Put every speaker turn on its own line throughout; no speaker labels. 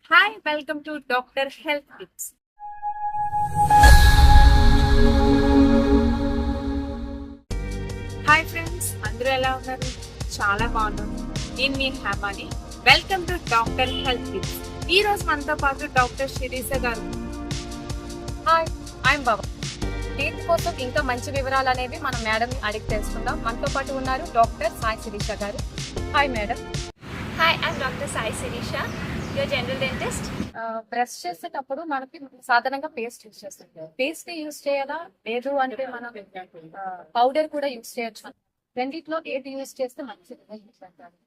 Hi welcome to doctor health tips. Hi friends, అందరూ ఎలా ఉన్నారు? చాలా బాగున్నాను. నేను మీ Hemani. Welcome to doctor health tips. ఈ రోజు మనతో పాటు డాక్టర్ శిరీష గారు.
Hi, I'm Baba. టీత్ కోసం ఇంకా మంచి వివరాలు అనేవి మనం మేడం అడిగి తెలుసుకుందాం. మనతో పాటు ఉన్నారు డాక్టర్ సాయి శిరీష గారు. Hi madam.
Hi, I'm doctor Sai Sirisha, your general dentist.
Brush చేసేటప్పుడు మనకి సాధారణంగా పేస్ట్ యూజ్ చేస్తాం. పేస్ట్ యూజ్ చేయాలా, లేదు అంటే మనం పౌడర్ కూడా యూజ్ చేయొచ్చు. రెండిట్లో ఏది యూజ్ చేస్తే మంచిది అంటారు?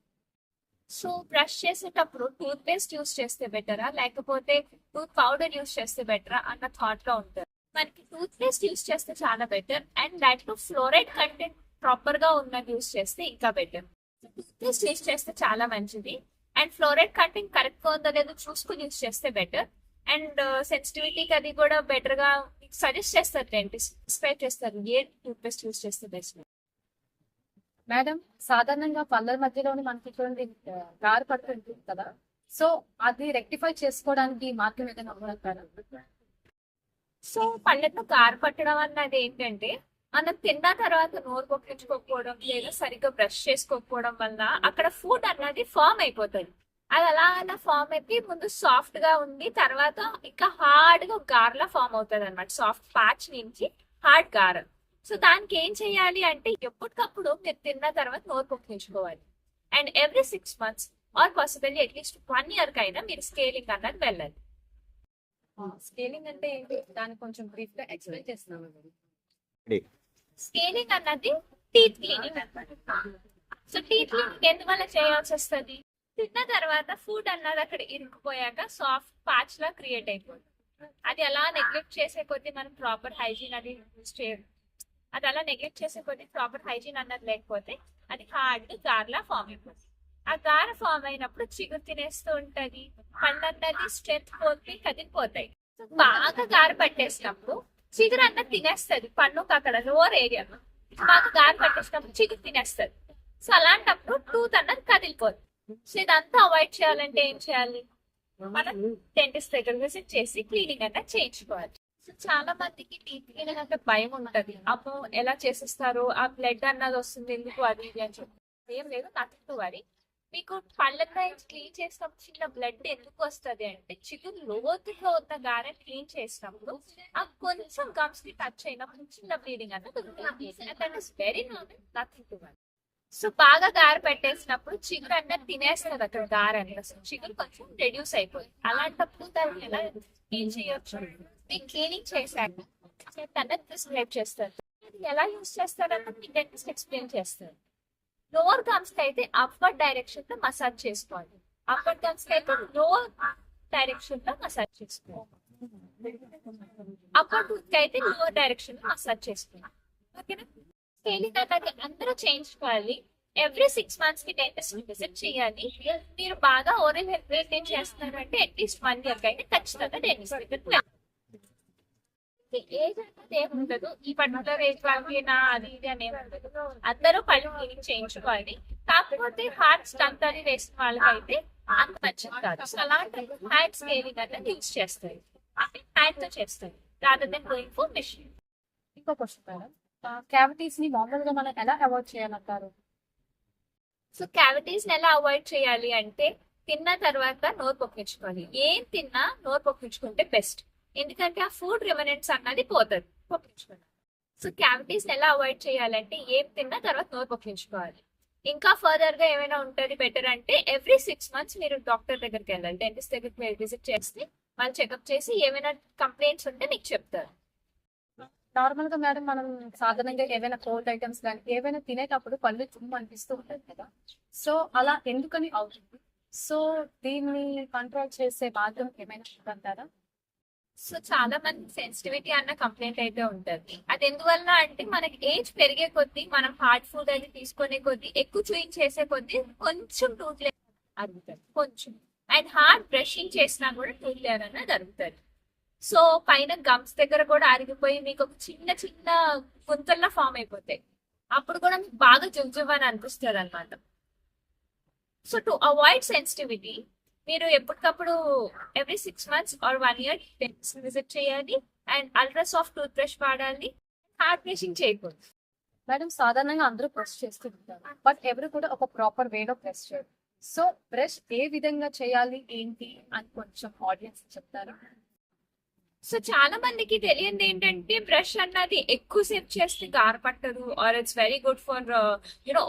సో బ్రష్ చేసేటప్పుడు టూత్ పేస్ట్ యూస్ చేస్తే బెటరా లేకపోతే టూత్ పౌడర్ యూస్ చేస్తే బెటరా అన్న థాట్ లో ఉంటుంది. మనకి టూత్ పేస్ట్ యూస్ చేస్తే చాలా బెటర్, అండ్ దాంట్లో ఫ్లోరైడ్ కంటెంట్ ప్రాపర్ గా ఉన్నది యూస్ చేస్తే ఇంకా బెటర్. టూత్ పేస్ట్ యూస్ చేస్తే చాలా మంచిది, అండ్ ఫ్లోరైడ్ కంటెంట్ కరెక్ట్ గా ఉందో లేదో చూసుకుని యూస్ చేస్తే బెటర్. అండ్ సెన్సిటివిటీకి అది కూడా బెటర్ గా సజెస్ట్ చేస్తారు, డెంటిస్ట్ ప్రిస్క్రైబ్ చేస్తారు ఏ టూత్ పేస్ట్ యూస్ చేస్తే బెస్ట్.
మేడం, సాధారణంగా పళ్ళ మధ్యలోని మనకి చూడండి గారు పడుతుంది కదా, సో అది రెక్టిఫై చేసుకోవడానికి మార్గం ఏదైనా ఉందంటారా?
సో పళ్ళతో గారు పట్టడం అన్నది ఏంటంటే, మనం తిన్న తర్వాత నోరు కొట్టించుకోకపోవడం లేదా సరిగ్గా బ్రష్ చేసుకోకపోవడం వల్ల అక్కడ ఫుడ్ అన్నది ఫామ్ అయిపోతుంది. అది అలా ఫామ్ అయిపోయి ముందు సాఫ్ట్ గా ఉండి తర్వాత ఇంకా హార్డ్ గా గార్లా ఫామ్ అవుతుంది అనమాట. సాఫ్ట్ ప్యాచ్ నుంచి హార్డ్ గార. సో దానికి ఏం చేయాలి అంటే, ఎప్పటికప్పుడు మీరు తిన్న తర్వాత నోరు కొట్టించుకోవాలి. And every 6 months or possibly అట్లీస్ట్ 1 year కైనా మీరు స్కేలింగ్ అన్నది వెళ్ళాలి.
స్కేలింగ్ అంటే ఏంటి? దాన్ని కొంచెం బ్రీఫ్ గా ఎక్స్ప్లెయిన్ చేస్తున్నాను.
స్కేలింగ్ అన్నది టీత్ క్లీనింగ్ అన్నమాట. సో టీత్ క్లీనింగ్ ఎందువల్ల చేయాల్సి వస్తుంది? తిన్న తర్వాత ఫుడ్ అన్నది అక్కడ ఇరుక్కుపోయాక సాఫ్ట్ ప్యాచ్ లా క్రియేట్ అయిపోతుంది. అది అలా నెగ్లెక్ట్ చేసే కొద్దీ మనం ప్రాపర్ హైజీన్ అది యూజ్ చేయదు. అది అలా నెగ్లెక్ట్ చేసే కొద్దీ ప్రాపర్ హైజీన్ అన్నది లేకపోతే అది హార్డ్ గార్లా ఫామ్ అయిపోతుంది. ఆ గార ఫామ్ అయినప్పుడు చిగురు తినేస్తూ ఉంటది, పళ్ళు అన్నది స్ట్రెంత్ పోతే కదిలిపోతాయి. బాగా గార పట్టేసినప్పుడు చిగురు అన్నది తినేస్తుంది, పన్నుకు అక్కడ లోవర్ ఏరియాలో బాగా గార పట్టేసినప్పుడు చిగురు తినేస్తుంది. సో అలాంటప్పుడు టూత్ అన్నది కదిలిపోతుంది. సో ఇదంతా అవాయిడ్ చేయాలంటే ఏం చేయాలి? మనం డెంటిస్ట్ దగ్గర విజిట్ చేసి క్లీనింగ్ అన్నది చేయించుకోవాలి. సో చాలా మందికి టీత్ క్లీనింగ్ అంటే భయం ఉంటది. అప్పుడు ఎలా చేసేస్తారు, ఆ బ్లడ్ అన్నది వస్తుంది ఎందుకు అది ఇది అని చెప్పి. ఏం లేదు, నథింగ్ టు వరీ. మీకు పళ్ళతో క్లీన్ చేసినప్పుడు చిన్న బ్లడ్ ఎందుకు వస్తుంది అంటే, చిగురు లోతుగా ఉన్న గారెని క్లీన్ చేసినప్పుడు ఆ కొంచెం గమ్స్ కి టచ్ అయినప్పుడు చిన్న బ్లీడింగ్ అన్నది very normal, nothing to worry. So బాగా గార పెట్టేసినప్పుడు చిగురు అన్నది తినేస్తుంది అక్కడ గార అనేది. అసలు చిగురు కొంచెం రెడ్యూస్ అయిపోయింది. అలాంటప్పుడు దాన్ని ఎలా ఏం చేయొచ్చు? మీకు క్లీనింగ్ చేశాక అన్నది ప్రిస్క్రైబ్ చేస్తారు. ఎలా యూస్ చేస్తారన్నది మీ డెంటిస్ట్ ఎక్స్ప్లెయిన్ చేస్తారు. లోవర్ గమ్స్ కి అయితే అప్వర్డ్ డైరెక్షన్ లో మసాజ్ చేసుకోవాలి, అప్పర్ గమ్స్ కి అయితే లోవర్ డైరెక్షన్ లో మసాజ్ చేసుకోవాలి, అప్పర్ టూత్ కి అయితే లోవర్ డైరెక్షన్ లో మసాజ్ చేసుకోవాలి. ఓకేనా? స్కేలింగ్ అన్నది అందరూ చేయించుకోవాలి. ఎవ్రీ 6 months కి డెంటిస్ట్ విజిట్ చేయాలి. మీరు బాగా ఓరల్ హెల్త్ మెయింటైన్ చేస్తున్నారు అంటే అట్లీస్ట్ 1 year కైతే ఖచ్చితంగా డెంటిస్ట్ దగ్గరికి వెళ్ళాలి. ఏజ్ అన్నది ఏముండదు, ఈ పర్టికులర్ ఏజ్ వాళ్ళకి నా అది ఇది అని ఏముండదు. అందరూ పళ్ళు క్లీనింగ్ చేయించుకోవాలి. కాకపోతే హార్ట్ స్టంట్ అది వేసిన వాళ్ళకైతే అంత మంచిది కాదు. సో అలాంటి హ్యాండ్ స్కేలింగ్ అన్నది యూజ్ చేస్తారు, హ్యాండ్ తో చేస్తారు rather than going for machine.
ఇంకో క్వశ్చన్ మేడం, క్యావిటీస్ ని మామూలుగా మనం ఎలా అవాయిడ్ చేయాలంటారు?
సో క్యావిటీస్ ఎలా అవాయిడ్ చేయాలి అంటే, తిన్న తర్వాత నోరు పొక్కించుకోవాలి. ఏం తిన్నా నోరు పొక్కించుకుంటే బెస్ట్, ఎందుకంటే ఆ ఫుడ్ రిమనెంట్స్ అన్నది పోతుంది పొక్కించుకోవాలి. సో క్యావిటీస్ ఎలా అవాయిడ్ చేయాలంటే, ఏం తిన్నా తర్వాత నోరు పొక్కించుకోవాలి. ఇంకా ఫర్దర్ గా ఏమైనా ఉంటుంది బెటర్ అంటే, ఎవ్రీ 6 months మీరు డాక్టర్ దగ్గరికి వెళ్ళాలి. డెంటిస్ట్ దగ్గరికి విజిట్ చేస్తే వాళ్ళు చెకప్ చేసి ఏమైనా కంప్లైంట్స్ ఉంటే మీకు చెప్తారు.
నార్మల్ గా మేడం, మనం సాధారణంగా ఏవైనా కోల్డ్ ఐటమ్స్ కానీ ఏవైనా తినేటప్పుడు పళ్ళు చుమ్ము అనిపిస్తూ ఉంటుంది కదా, సో అలా ఎందుకని అవుతుంది? సో దీన్ని కంట్రోల్ చేసే మార్గం ఏమైనా ఉందంటారా?
సో చాలా మంది సెన్సిటివిటీ అన్న కంప్లైంట్ అయితే ఉంటుంది. అది ఎందువల్ల అంటే, మనకి ఏజ్ పెరిగే కొద్దీ మనం హార్డ్ ఫుడ్ అది తీసుకునే కొద్దీ ఎక్కువ చూయింగ్ చేసే కొద్దీ కొంచెం టూత్ లేయర్ అరుగుతుంది కొంచెం. అండ్ హార్డ్ బ్రషింగ్ చేసినా కూడా టూత్ లేయర్ అన్నది అరుగుతుంది. సో పైన గమ్స్ దగ్గర కూడా అరిగిపోయి మీకు ఒక చిన్న చిన్న గుంతల్లో ఫామ్ అయిపోతాయి. అప్పుడు కూడా మీకు బాగా జువ్జువ్ అని అనిపిస్తుంది అనమాట. సో టు అవాయిడ్ సెన్సిటివిటీ మీరు ఎప్పటికప్పుడు every 6 months or 1 year dentist visit చేయాలి. And ultra soft tooth brush వాడాలి. హార్డ్ బ్రషింగ్ చేయకూడదు.
మేడం సాధారణంగా అందరూ బ్రష్ చేస్తూ ఉంటారు, బట్ ఎవరు కూడా ఒక ప్రాపర్ వేలో బ్రష్ చేయరు. సో బ్రష్ ఏ విధంగా చేయాలి ఏంటి అని కొంచెం ఆడియన్స్ చెప్తారా?
సో చాలా మందికి తెలియంది ఏంటంటే బ్రష్ అన్నది ఎక్కువసేపు చేస్తే గారు పట్టదు, or it's very good for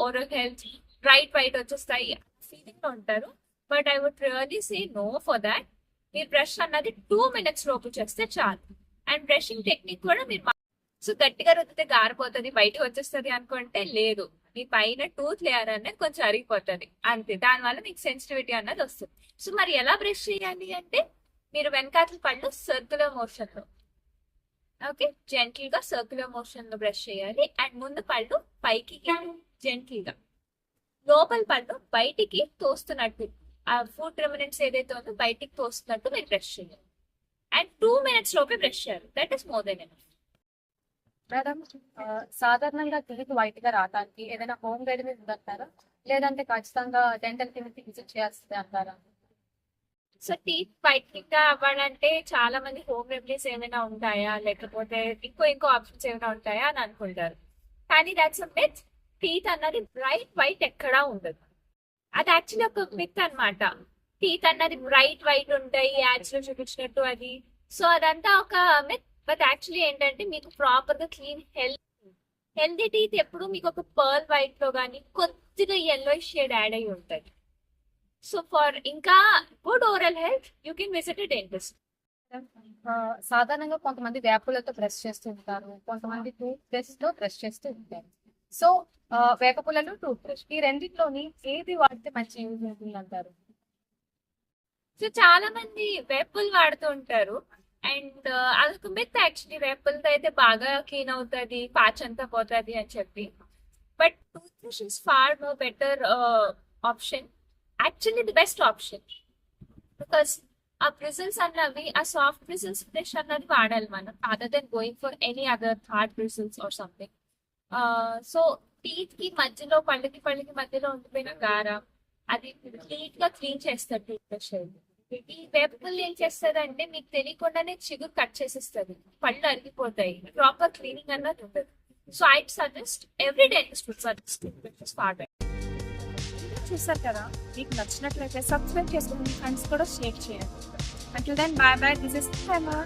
oral health, bright white వచ్చేస్తాయి ఫీలింగ్ లో ఉంటారు. But I would really say no for that. మీరు బ్రష్ అన్నది 2 minutes లోపు చేస్తే చాలు. అండ్ బ్రషింగ్ టెక్నిక్ కూడా మీరు సో గట్టిగా రుద్దితే గారిపోతుంది, బయటకు వచ్చేస్తుంది అనుకుంటే లేదు. మీ పైన టూత్ లేయర్ అనేది కొంచెం అరిగిపోతుంది అంతే. దానివల్ల మీకు సెన్సిటివిటీ అన్నది వస్తుంది. సో మరి ఎలా బ్రష్ చేయాలి అంటే మీరు వెనకాతల పళ్ళు సర్క్యులర్ మోషన్ లో, ఓకే, జెంటిల్ గా సర్క్యులర్ మోషన్ లో బ్రష్ చేయాలి. అండ్ ముందు పళ్ళు పైకి జెంటిల్ గా, లోపల పళ్ళు బయటికి తోస్తున్నట్టు, ఆ ఫుడ్ రెమినెంట్స్ ఏదైతే ఉందో బయటికి తోస్తున్నట్టు మీరు బ్రష్ చేయాలి. అండ్ 2 minutes లోపే బ్రష్ చేయాలి. That is more than enough.
Madam సాధారణంగా టీత్ వైట్ గా రావడానికి ఏదైనా హోమ్ రెమెడీ ఉందంటారా, లేదంటే ఖచ్చితంగా డెంటల్ క్లినిక్ విజిట్ చేయాల్సిందే అంటారా?
సో టీత్ వైట్నింగ్ గా అవ్వాలంటే చాలా మంది హోమ్ రెమెడీస్ ఏమైనా ఉంటాయా, లేకపోతే ఇంకో ఆప్షన్స్ ఏమైనా ఉంటాయా అని అనుకుంటారు. కానీ దాట్స్ అ మిత్. టీత్ అన్నది బ్రైట్ వైట్ ఎక్కడా ఉండదు. అది యాక్చువల్లీ ఒక మిత్ అన్నమాట. టీత్ అన్నది బ్రైట్ వైట్ ఉంటాయి యాడ్స్ లో చూపించినట్టు అది. సో అదంతా ఒక మిత్. బట్ యాక్చువల్లీ ఏంటంటే మీకు ప్రాపర్ గా క్లీన్ హెల్దీ టీత్ ఎప్పుడు మీకు ఒక పర్ల్ వైట్ లో కానీ కొద్దిగా yellow షేడ్ యాడ్ అయి ఉంటుంది. సో ఫర్ ఇంకా good oral health you can visit dentist.
సాధారణంగా కొంతమంది వేపులతో బ్రష్ చేస్తూ ఉంటారు, కొంతమంది టూత్ బ్రష్ తో బ్రష్ చేస్తూ ఉంటారు. సో వేపపుల్లలు, టూత్ బ్రష్, ఈ రెండింటిలోని ఏది వాడితే మంచి యూజ్ ఉంటుంది అంటారు?
సో చాలా మంది వేపుల్ వాడుతూ ఉంటారు. అండ్ అదొక మిత్ యాక్చువల్లీ. వేపుల్తో అయితే బాగా క్లీన్ అవుతుంది, పాచ్ అంతా పోతుంది అని చెప్పి. But tooth brush is far more better option, actually the best option. Because ఆ బ్రిజిల్స్ అన్నవి, ఆ సాఫ్ట్ బ్రిజిల్స్ బ్రష్ అన్నది వాడాలి మనం, other than going for any other hard bristles or something. So teeth కి మధ్యలో, పళ్ళకి మధ్యలో ఉండిపోయిన గార అది నీట్ గా క్లీన్ చేస్తారు టూత్ బ్రష్. ఈ వేపుల్ ఏం చేస్తుంది అంటే మీకు తెలియకుండానే చిగురు కట్ చేసేస్తుంది, పళ్ళు అరిగిపోతాయి, ప్రాపర్ క్లీనింగ్ అన్నది ఉంటుంది. So I suggest every dentist would suggest start.
చూసారు కదా, మీకు నచ్చినట్లయితే సబ్స్క్రైబ్ చేసుకుని మీ ఫ్రెండ్స్ కూడా షేర్ చేయండి. Until then, bye bye. This is Hema.